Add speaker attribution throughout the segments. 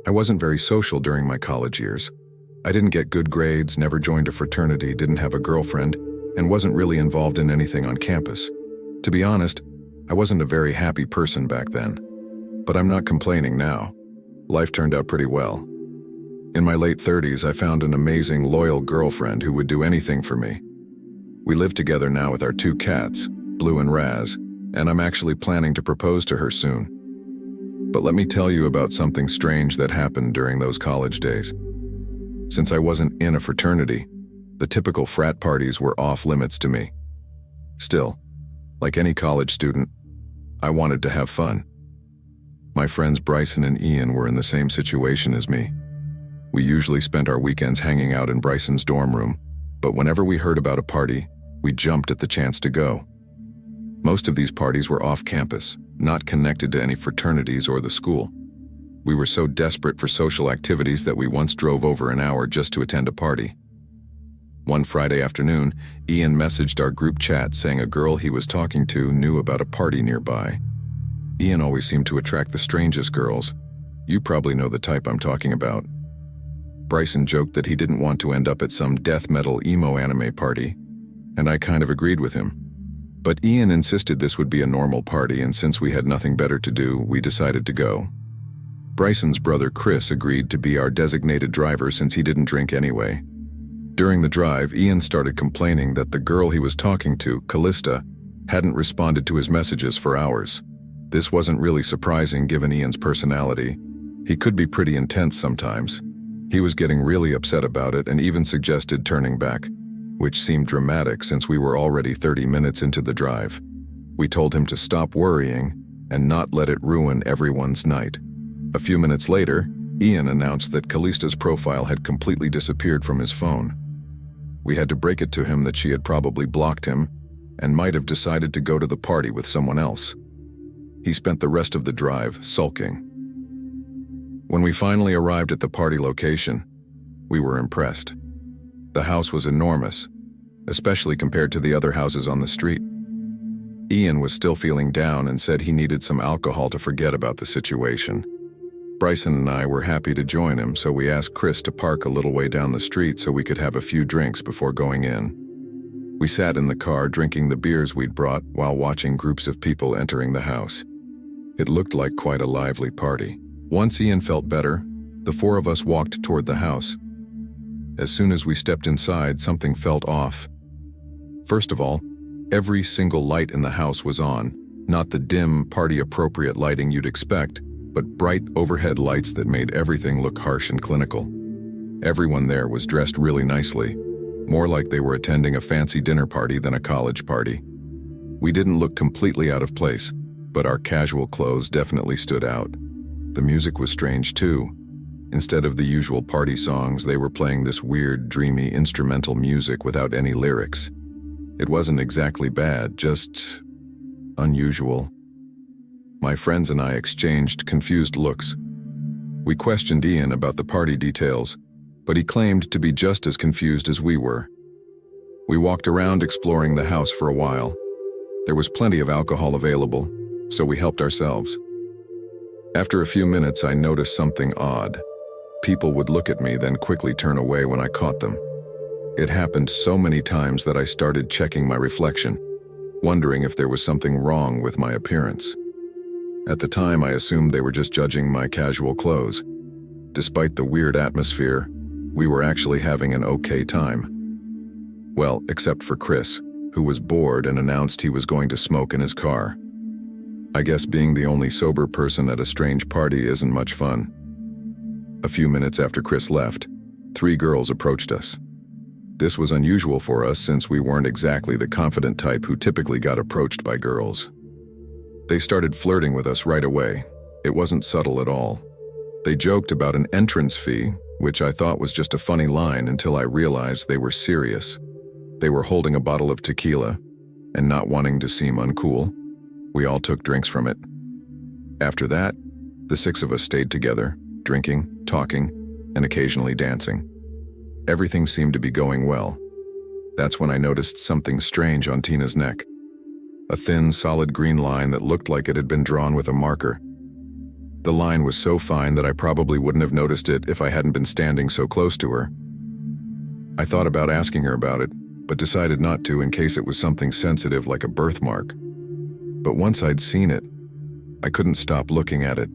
Speaker 1: I wasn't very social during my college years. I didn't get good grades, never joined a fraternity, didn't have a girlfriend, and wasn't really involved in anything on campus. To be honest, I wasn't a very happy person back then. But I'm not complaining now. Life turned out pretty well. In my late 30s, I found an amazing, loyal girlfriend who would do anything for me. We live together now with our 2 cats, Blue and Raz, and I'm actually planning to propose to her soon. But let me tell you about something strange that happened during those college days. Since I wasn't in a fraternity, the typical frat parties were off limits to me. Still, like any college student, I wanted to have fun. My friends Bryson and Ian were in the same situation as me. We usually spent our weekends hanging out in Bryson's dorm room, but whenever we heard about a party, we jumped at the chance to go. Most of these parties were off campus, not connected to any fraternities or the school. We were so desperate for social activities that we once drove over an hour just to attend a party. One Friday afternoon, Ian messaged our group chat saying a girl he was talking to knew about a party nearby. Ian always seemed to attract the strangest girls. You probably know the type I'm talking about. Bryson joked that he didn't want to end up at some death metal emo anime party, and I kind of agreed with him. But Ian insisted this would be a normal party, and since we had nothing better to do, we decided to go. Bryson's brother Chris agreed to be our designated driver since he didn't drink anyway. During the drive, Ian started complaining that the girl he was talking to, Callista, hadn't responded to his messages for hours. This wasn't really surprising given Ian's personality. He could be pretty intense sometimes. He was getting really upset about it and even suggested turning back, which seemed dramatic since we were already 30 minutes into the drive. We told him to stop worrying and not let it ruin everyone's night. A few minutes later, Ian announced that Callista's profile had completely disappeared from his phone. We had to break it to him that she had probably blocked him and might have decided to go to the party with someone else. He spent the rest of the drive sulking. When we finally arrived at the party location, we were impressed. The house was enormous, especially compared to the other houses on the street. Ian was still feeling down and said he needed some alcohol to forget about the situation. Bryson and I were happy to join him, so we asked Chris to park a little way down the street so we could have a few drinks before going in. We sat in the car drinking the beers we'd brought while watching groups of people entering the house. It looked like quite a lively party. Once Ian felt better, the 4 of us walked toward the house. As soon as we stepped inside, something felt off. First of all, every single light in the house was on, not the dim, party-appropriate lighting you'd expect, but bright overhead lights that made everything look harsh and clinical. Everyone there was dressed really nicely, more like they were attending a fancy dinner party than a college party. We didn't look completely out of place, but our casual clothes definitely stood out. The music was strange too. Instead of the usual party songs, they were playing this weird, dreamy instrumental music without any lyrics. It wasn't exactly bad, just unusual. My friends and I exchanged confused looks. We questioned Ian about the party details, but he claimed to be just as confused as we were. We walked around exploring the house for a while. There was plenty of alcohol available, so we helped ourselves. After a few minutes, I noticed something odd. People would look at me, then quickly turn away when I caught them. It happened so many times that I started checking my reflection, wondering if there was something wrong with my appearance. At the time, I assumed they were just judging my casual clothes. Despite the weird atmosphere, we were actually having an okay time. Well, except for Chris, who was bored and announced he was going to smoke in his car. I guess being the only sober person at a strange party isn't much fun. A few minutes after Chris left, 3 girls approached us. This was unusual for us since we weren't exactly the confident type who typically got approached by girls. They started flirting with us right away. It wasn't subtle at all. They joked about an entrance fee, which I thought was just a funny line until I realized they were serious. They were holding a bottle of tequila, and not wanting to seem uncool, we all took drinks from it. After that, the 6 of us stayed together, drinking, talking, and occasionally dancing. Everything seemed to be going well. That's when I noticed something strange on Tina's neck. A thin, solid green line that looked like it had been drawn with a marker. The line was so fine that I probably wouldn't have noticed it if I hadn't been standing so close to her. I thought about asking her about it, but decided not to in case it was something sensitive like a birthmark. But once I'd seen it, I couldn't stop looking at it.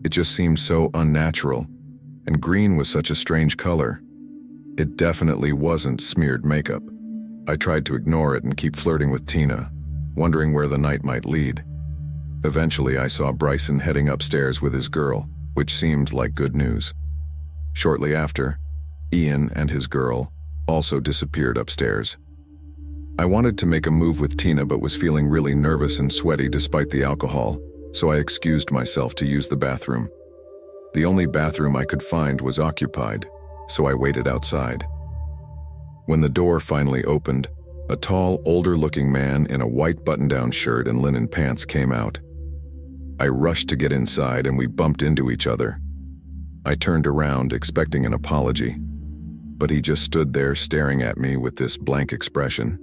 Speaker 1: It just seemed so unnatural, and green was such a strange color. It definitely wasn't smeared makeup. I tried to ignore it and keep flirting with Tina, wondering where the night might lead. Eventually, I saw Bryson heading upstairs with his girl, which seemed like good news. Shortly after, Ian and his girl also disappeared upstairs. I wanted to make a move with Tina but was feeling really nervous and sweaty despite the alcohol, so I excused myself to use the bathroom. The only bathroom I could find was occupied, so I waited outside. When the door finally opened, a tall, older-looking man in a white button-down shirt and linen pants came out. I rushed to get inside and we bumped into each other. I turned around, expecting an apology, but he just stood there staring at me with this blank expression.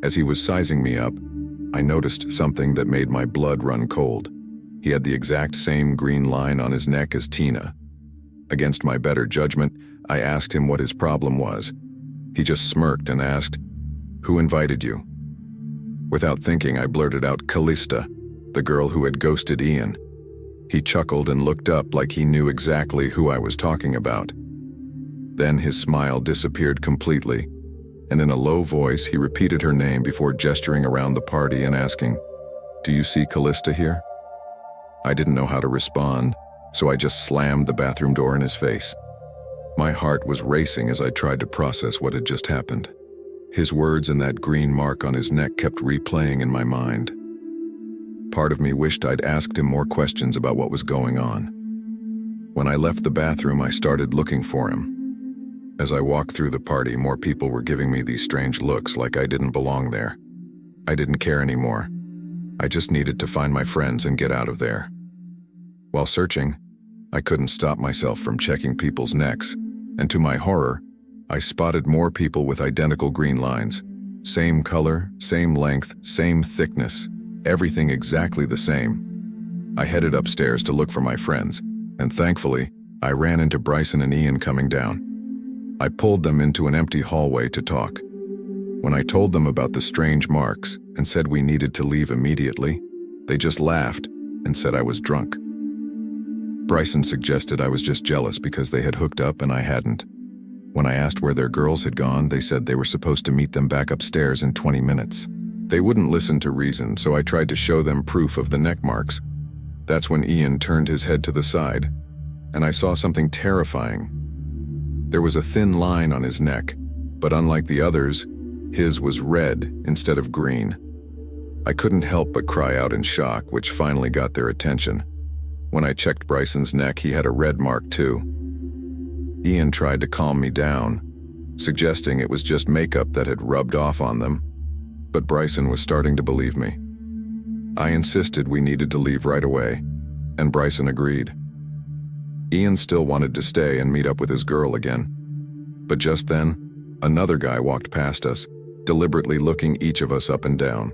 Speaker 1: As he was sizing me up, I noticed something that made my blood run cold. He had the exact same green line on his neck as Tina. Against my better judgment, I asked him what his problem was. He just smirked and asked, "Who invited you?" Without thinking, I blurted out, "Callista, the girl who had ghosted Ian." He chuckled and looked up like he knew exactly who I was talking about. Then his smile disappeared completely, and in a low voice he repeated her name before gesturing around the party and asking, "Do you see Callista here?" I didn't know how to respond, so I just slammed the bathroom door in his face. My heart was racing as I tried to process what had just happened. His words and that green mark on his neck kept replaying in my mind. Part of me wished I'd asked him more questions about what was going on. When I left the bathroom, I started looking for him. As I walked through the party, more people were giving me these strange looks like I didn't belong there. I didn't care anymore. I just needed to find my friends and get out of there. While searching, I couldn't stop myself from checking people's necks, and to my horror, I spotted more people with identical green lines. Same color, same length, same thickness, everything exactly the same. I headed upstairs to look for my friends, and thankfully, I ran into Bryson and Ian coming down. I pulled them into an empty hallway to talk. When I told them about the strange marks and said we needed to leave immediately, they just laughed and said I was drunk. Bryson suggested I was just jealous because they had hooked up and I hadn't. When I asked where their girls had gone, they said they were supposed to meet them back upstairs in 20 minutes. They wouldn't listen to reason, so I tried to show them proof of the neck marks. That's when Ian turned his head to the side, and I saw something terrifying. There was a thin line on his neck, but unlike the others, his was red instead of green. I couldn't help but cry out in shock, which finally got their attention. When I checked Bryson's neck, he had a red mark too. Ian tried to calm me down, suggesting it was just makeup that had rubbed off on them, but Bryson was starting to believe me. I insisted we needed to leave right away, and Bryson agreed. Ian still wanted to stay and meet up with his girl again. But just then, another guy walked past us, deliberately looking each of us up and down.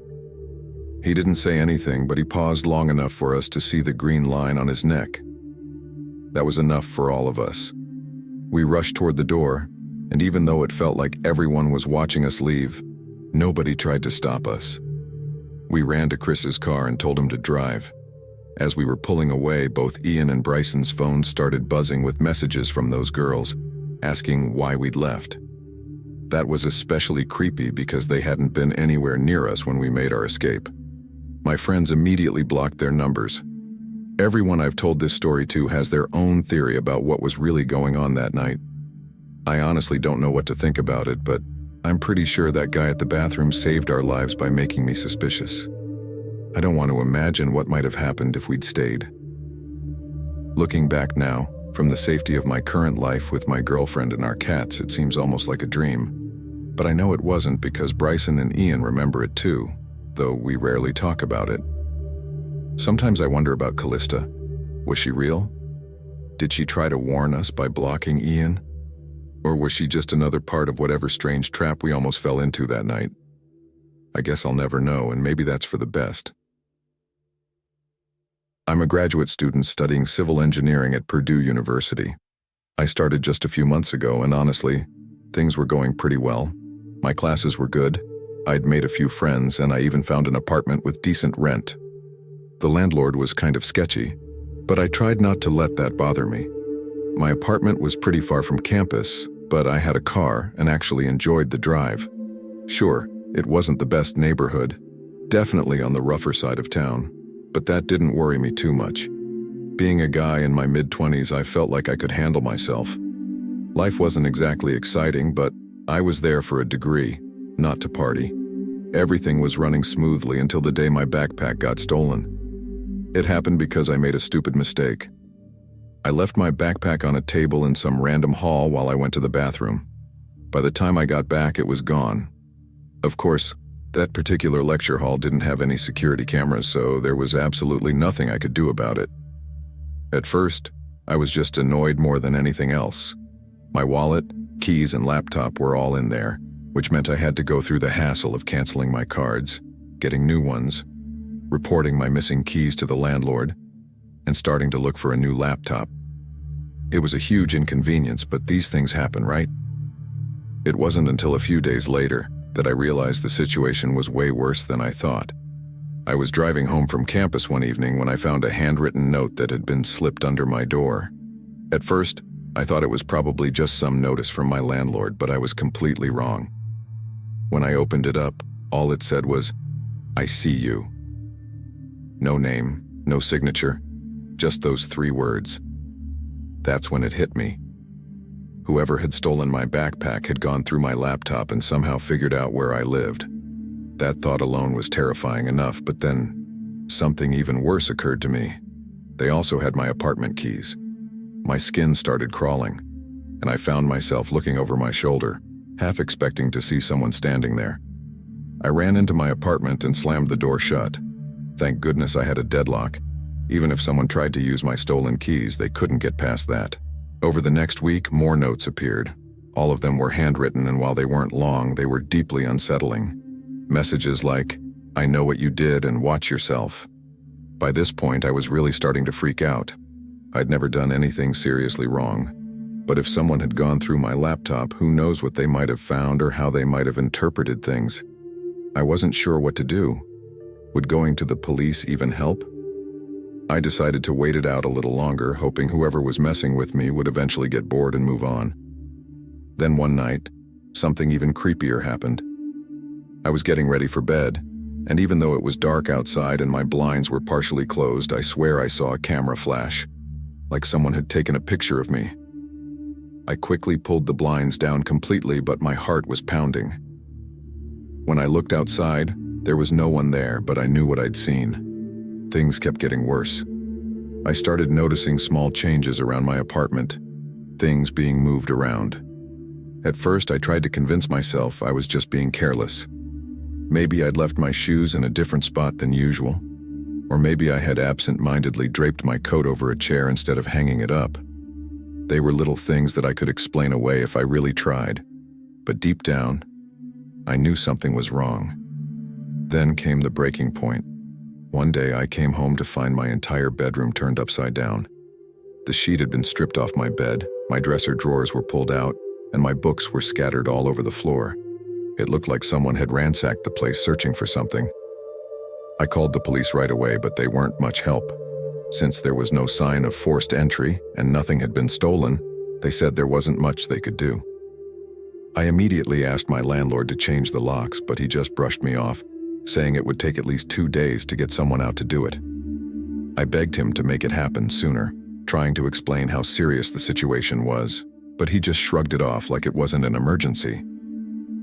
Speaker 1: He didn't say anything, but he paused long enough for us to see the green line on his neck. That was enough for all of us. We rushed toward the door, and even though it felt like everyone was watching us leave, nobody tried to stop us. We ran to Chris's car and told him to drive. As we were pulling away, both Ian and Bryson's phones started buzzing with messages from those girls, asking why we'd left. That was especially creepy because they hadn't been anywhere near us when we made our escape. My friends immediately blocked their numbers. Everyone I've told this story to has their own theory about what was really going on that night. I honestly don't know what to think about it, but I'm pretty sure that guy at the bathroom saved our lives by making me suspicious. I don't want to imagine what might have happened if we'd stayed. Looking back now, from the safety of my current life with my girlfriend and our cats, it seems almost like a dream. But I know it wasn't because Bryson and Ian remember it too, though we rarely talk about it. Sometimes I wonder about Callista. Was she real? Did she try to warn us by blocking Ian? Or was she just another part of whatever strange trap we almost fell into that night? I guess I'll never know, and maybe that's for the best. I'm a graduate student studying civil engineering at Purdue University. I started just a few months ago, and honestly, things were going pretty well. My classes were good, I'd made a few friends, and I even found an apartment with decent rent. The landlord was kind of sketchy, but I tried not to let that bother me. My apartment was pretty far from campus, but I had a car and actually enjoyed the drive. Sure, it wasn't the best neighborhood, definitely on the rougher side of town, but that didn't worry me too much. Being a guy in my mid-20s, I felt like I could handle myself. Life wasn't exactly exciting, but I was there for a degree, not to party. Everything was running smoothly until the day my backpack got stolen. It happened because I made a stupid mistake. I left my backpack on a table in some random hall while I went to the bathroom. By the time I got back, it was gone. Of course, that particular lecture hall didn't have any security cameras, so there was absolutely nothing I could do about it. At first, I was just annoyed more than anything else. My wallet, keys, and laptop were all in there, which meant I had to go through the hassle of canceling my cards, getting new ones, reporting my missing keys to the landlord, and starting to look for a new laptop. It was a huge inconvenience, but these things happen, right? It wasn't until a few days later that I realized the situation was way worse than I thought. I was driving home from campus one evening when I found a handwritten note that had been slipped under my door. At first, I thought it was probably just some notice from my landlord, but I was completely wrong. When I opened it up, all it said was, "I see you." No name, no signature, just those 3 words. That's when it hit me. Whoever had stolen my backpack had gone through my laptop and somehow figured out where I lived. That thought alone was terrifying enough, but then something even worse occurred to me. They also had my apartment keys. My skin started crawling, and I found myself looking over my shoulder, half expecting to see someone standing there. I ran into my apartment and slammed the door shut. Thank goodness I had a deadlock. Even if someone tried to use my stolen keys, they couldn't get past that. Over the next week, more notes appeared. All of them were handwritten, and while they weren't long, they were deeply unsettling. Messages like, "I know what you did and watch yourself." By this point, I was really starting to freak out. I'd never done anything seriously wrong. But if someone had gone through my laptop, who knows what they might have found or how they might have interpreted things. I wasn't sure what to do. Would going to the police even help? I decided to wait it out a little longer, hoping whoever was messing with me would eventually get bored and move on. Then one night, something even creepier happened. I was getting ready for bed, and even though it was dark outside and my blinds were partially closed, I swear I saw a camera flash, like someone had taken a picture of me. I quickly pulled the blinds down completely, but my heart was pounding. When I looked outside, there was no one there, but I knew what I'd seen. Things kept getting worse. I started noticing small changes around my apartment, things being moved around. At first, I tried to convince myself I was just being careless. Maybe I'd left my shoes in a different spot than usual, or maybe I had absent-mindedly draped my coat over a chair instead of hanging it up. They were little things that I could explain away if I really tried, but deep down, I knew something was wrong. Then came the breaking point. One day I came home to find my entire bedroom turned upside down. The sheet had been stripped off my bed, my dresser drawers were pulled out, and my books were scattered all over the floor. It looked like someone had ransacked the place searching for something. I called the police right away, but they weren't much help. Since there was no sign of forced entry and nothing had been stolen, they said there wasn't much they could do. I immediately asked my landlord to change the locks, but he just brushed me off, saying it would take at least 2 days to get someone out to do it. I begged him to make it happen sooner, trying to explain how serious the situation was, but he just shrugged it off like it wasn't an emergency.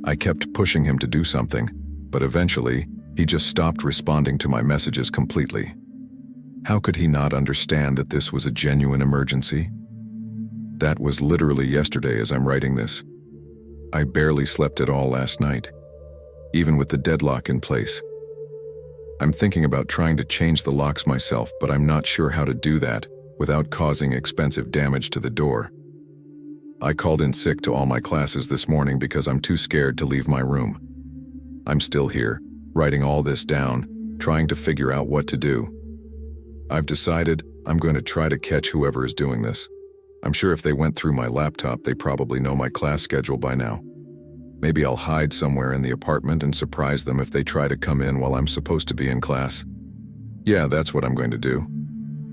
Speaker 1: I kept pushing him to do something, but eventually, he just stopped responding to my messages completely. How could he not understand that this was a genuine emergency? That was literally yesterday as I'm writing this. I barely slept at all last night, even with the deadlock in place. I'm thinking about trying to change the locks myself, but I'm not sure how to do that without causing expensive damage to the door. I called in sick to all my classes this morning because I'm too scared to leave my room. I'm still here, writing all this down, trying to figure out what to do. I've decided I'm going to try to catch whoever is doing this. I'm sure if they went through my laptop, they probably know my class schedule by now. Maybe I'll hide somewhere in the apartment and surprise them if they try to come in while I'm supposed to be in class. Yeah, that's what I'm going to do.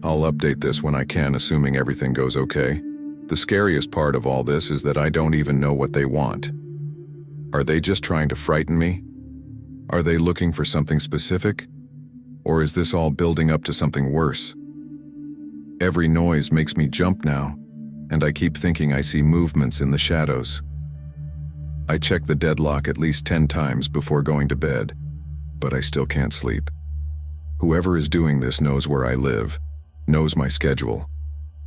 Speaker 1: I'll update this when I can, assuming everything goes okay. The scariest part of all this is that I don't even know what they want. Are they just trying to frighten me? Are they looking for something specific? Or is this all building up to something worse? Every noise makes me jump now, and I keep thinking I see movements in the shadows. I check the deadlock at least 10 times before going to bed, but I still can't sleep. Whoever is doing this knows where I live, knows my schedule,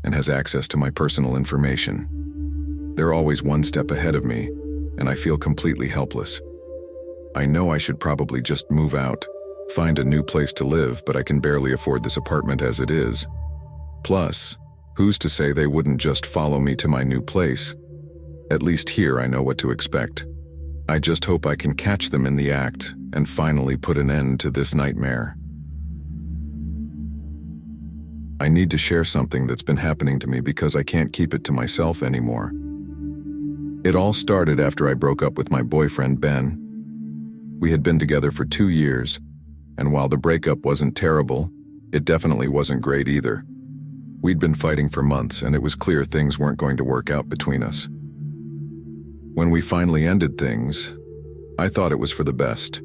Speaker 1: and has access to my personal information. They're always one step ahead of me, and I feel completely helpless. I know I should probably just move out, find a new place to live, but I can barely afford this apartment as it is. Plus, who's to say they wouldn't just follow me to my new place? At least here I know what to expect. I just hope I can catch them in the act and finally put an end to this nightmare. I need to share something that's been happening to me because I can't keep it to myself anymore. It all started after I broke up with my boyfriend, Ben. We had been together for 2 years, and while the breakup wasn't terrible, it definitely wasn't great either. We'd been fighting for months, and it was clear things weren't going to work out between us. When we finally ended things, I thought it was for the best.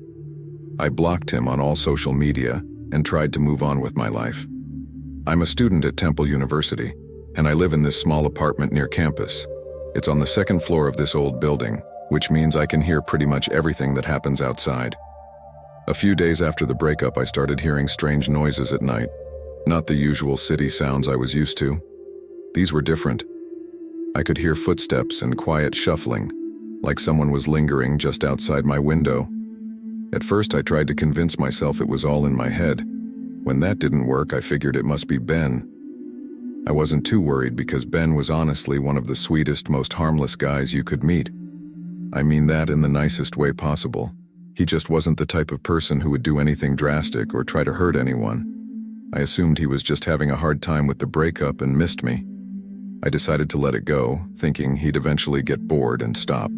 Speaker 1: I blocked him on all social media and tried to move on with my life. I'm a student at Temple University, and I live in this small apartment near campus. It's on the 2nd floor of this old building, which means I can hear pretty much everything that happens outside. A few days after the breakup, I started hearing strange noises at night. Not the usual city sounds I was used to. These were different. I could hear footsteps and quiet shuffling, like someone was lingering just outside my window. At first, I tried to convince myself it was all in my head. When that didn't work, I figured it must be Ben. I wasn't too worried because Ben was honestly one of the sweetest, most harmless guys you could meet. I mean that in the nicest way possible. He just wasn't the type of person who would do anything drastic or try to hurt anyone. I assumed he was just having a hard time with the breakup and missed me. I decided to let it go, thinking he'd eventually get bored and stop.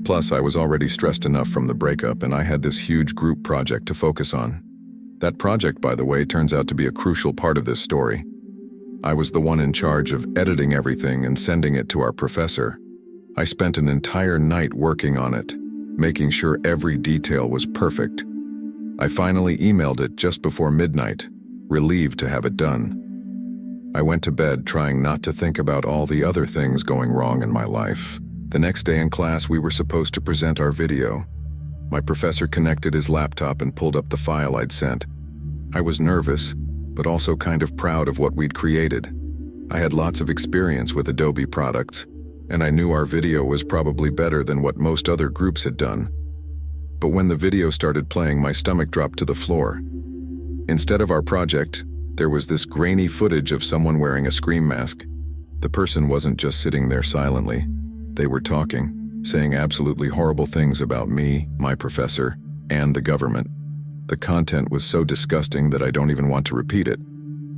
Speaker 1: Plus, I was already stressed enough from the breakup, and I had this huge group project to focus on. That project, by the way, turns out to be a crucial part of this story. I was the one in charge of editing everything and sending it to our professor. I spent an entire night working on it, making sure every detail was perfect. I finally emailed it just before midnight, relieved to have it done. I went to bed trying not to think about all the other things going wrong in my life. The next day in class, we were supposed to present our video. My professor connected his laptop and pulled up the file I'd sent. I was nervous, but also kind of proud of what we'd created. I had lots of experience with Adobe products, and I knew our video was probably better than what most other groups had done. But when the video started playing, my stomach dropped to the floor. Instead of our project, there was this grainy footage of someone wearing a scream mask. The person wasn't just sitting there silently. They were talking, saying absolutely horrible things about me, my professor, and the government. The content was so disgusting that I don't even want to repeat it.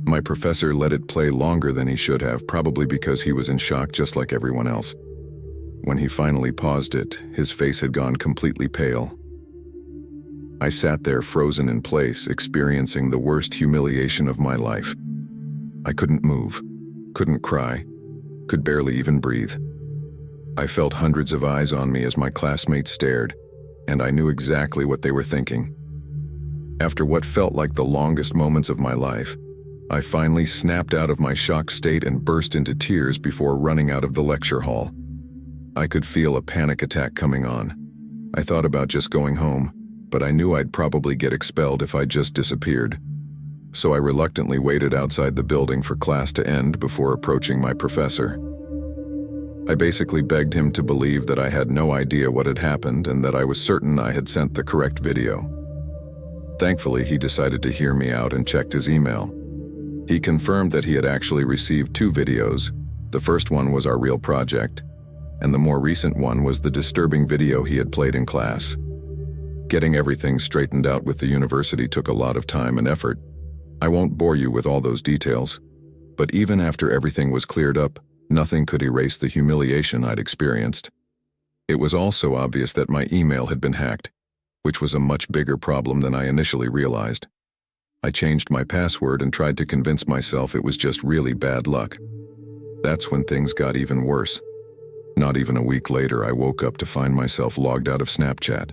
Speaker 1: My professor let it play longer than he should have, probably because he was in shock just like everyone else. When he finally paused it, his face had gone completely pale. I sat there frozen in place, experiencing the worst humiliation of my life. I couldn't move, couldn't cry, could barely even breathe. I felt hundreds of eyes on me as my classmates stared, and I knew exactly what they were thinking. After what felt like the longest moments of my life, I finally snapped out of my shock state and burst into tears before running out of the lecture hall. I could feel a panic attack coming on. I thought about just going home, but I knew I'd probably get expelled if I just disappeared. So I reluctantly waited outside the building for class to end before approaching my professor. I basically begged him to believe that I had no idea what had happened and that I was certain I had sent the correct video. Thankfully, he decided to hear me out and checked his email. He confirmed that he had actually received 2 videos. The first one was our real project, and the more recent one was the disturbing video he had played in class. Getting everything straightened out with the university took a lot of time and effort. I won't bore you with all those details, but even after everything was cleared up, nothing could erase the humiliation I'd experienced. It was also obvious that my email had been hacked, which was a much bigger problem than I initially realized. I changed my password and tried to convince myself it was just really bad luck. That's when things got even worse. Not even a week later, I woke up to find myself logged out of Snapchat.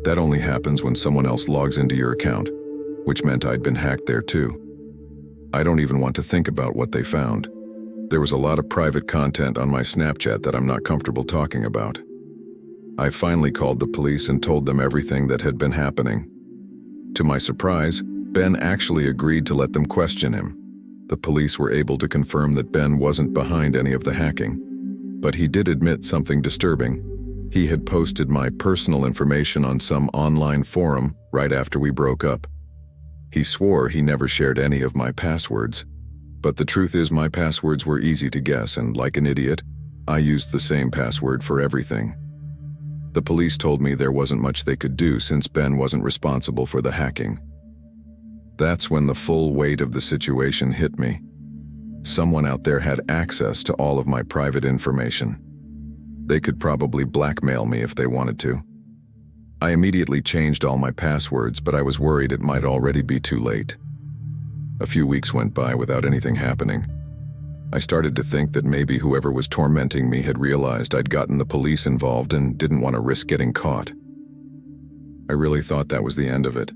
Speaker 1: That only happens when someone else logs into your account, which meant I'd been hacked there too. I don't even want to think about what they found. There was a lot of private content on my Snapchat that I'm not comfortable talking about. I finally called the police and told them everything that had been happening. To my surprise, Ben actually agreed to let them question him. The police were able to confirm that Ben wasn't behind any of the hacking, but he did admit something disturbing. He had posted my personal information on some online forum right after we broke up. He swore he never shared any of my passwords, but the truth is my passwords were easy to guess, and like an idiot, I used the same password for everything. The police told me there wasn't much they could do since Ben wasn't responsible for the hacking. That's when the full weight of the situation hit me. Someone out there had access to all of my private information. They could probably blackmail me if they wanted to. I immediately changed all my passwords, but I was worried it might already be too late. A few weeks went by without anything happening. I started to think that maybe whoever was tormenting me had realized I'd gotten the police involved and didn't want to risk getting caught. I really thought that was the end of it.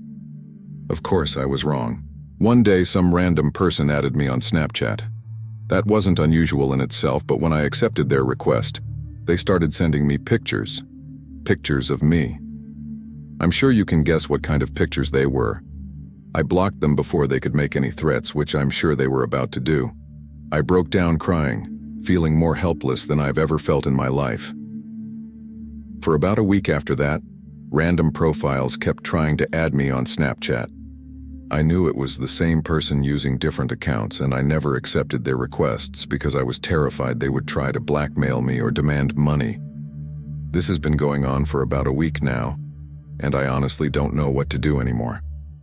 Speaker 1: Of course, I was wrong. One day, some random person added me on Snapchat. That wasn't unusual in itself, but when I accepted their request, they started sending me pictures. Pictures of me. I'm sure you can guess what kind of pictures they were. I blocked them before they could make any threats, which I'm sure they were about to do. I broke down crying, feeling more helpless than I've ever felt in my life. For about a week after that, random profiles kept trying to add me on Snapchat. I knew it was the same person using different accounts, and I never accepted their requests because I was terrified they would try to blackmail me or demand money. This has been going on for about a week now, and I honestly don't know what to do anymore.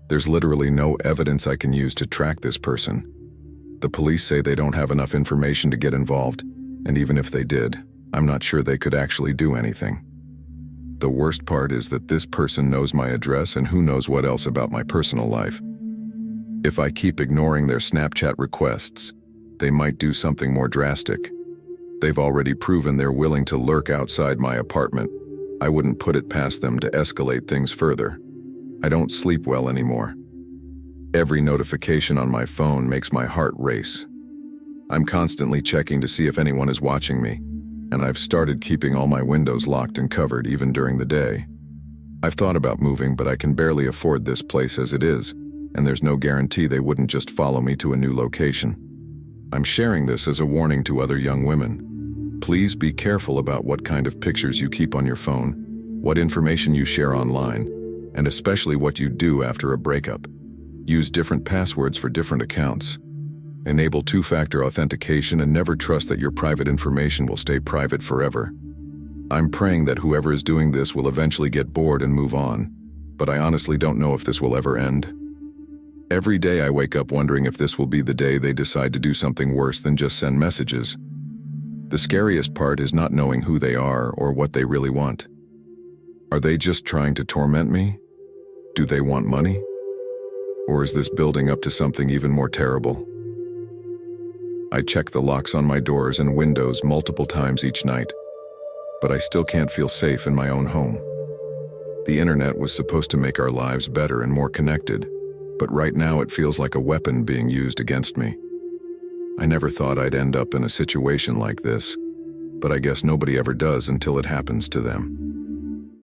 Speaker 1: There's literally no evidence I can use to track this person. The police say they don't have enough information to get involved, and even if they did, I'm not sure they could actually do anything. The worst part is that this person knows my address and who knows what else about my personal life. If I keep ignoring their Snapchat requests, they might do something more drastic. They've already proven they're willing to lurk outside my apartment. I wouldn't put it past them to escalate things further. I don't sleep well anymore. Every notification on my phone makes my heart race. I'm constantly checking to see if anyone is watching me, and I've started keeping all my windows locked and covered even during the day. I've thought about moving, but I can barely afford this place as it is, and there's no guarantee they wouldn't just follow me to a new location. I'm sharing this as a warning to other young women. Please be careful about what kind of pictures you keep on your phone, what information you share online, and especially what you do after a breakup. Use different passwords for different accounts. Enable two-factor authentication and never trust that your private information will stay private forever. I'm praying that whoever is doing this will eventually get bored and move on, but I honestly don't know if this will ever end. Every day I wake up wondering if this will be the day they decide to do something worse than just send messages. The scariest part is not knowing who they are or what they really want. Are they just trying to torment me? Do they want money? Or is this building up to something even more terrible? I check the locks on my doors and windows multiple times each night, but I still can't feel safe in my own home. The internet was supposed to make our lives better and more connected, but right now it feels like a weapon being used against me. I never thought I'd end up in a situation like this, but I guess nobody ever does until it happens to them.